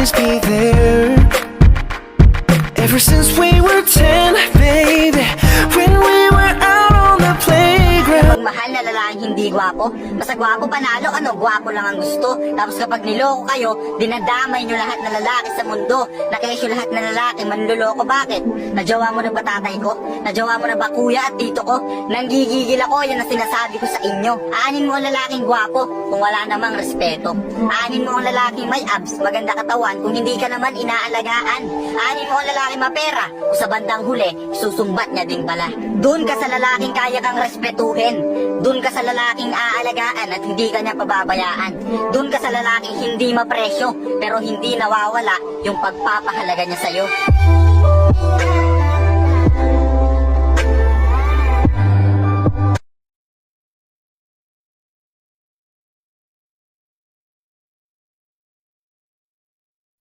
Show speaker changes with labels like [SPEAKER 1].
[SPEAKER 1] always be there. Ever since we were 10, baby, when we were out on the playground.
[SPEAKER 2] Mahal na lalaking hindi gwapo, basta gwapo panalo, ano, gwapo lang ang gusto. Tapos kapag niloko kayo, dinadamay nyo lahat na lalaki sa mundo. Nakesyo lahat na lalaki, manluloko. Bakit? Najowa mo na ba tatay ko? Najowa mo na ba kuya at tito ko? Nanggigigil ako, yan ang sinasabi ko sa inyo. Aanin mo ang lalaking gwapo kung wala namang respeto. Aanin mo ang lalaking may abs, maganda katawan kung hindi ka naman inaalagaan. Aanin mo ang lalaking mapera kung sa bandang huli, susumbat niya din pala. Doon ka sa lalaking kaya kang respetuhin. Doon ka sa lalaking aalagaan at hindi ka niya pababayaan. Doon ka sa lalaking hindi mapresyo pero hindi nawawala yung pagpapahalaga niya sa'yo.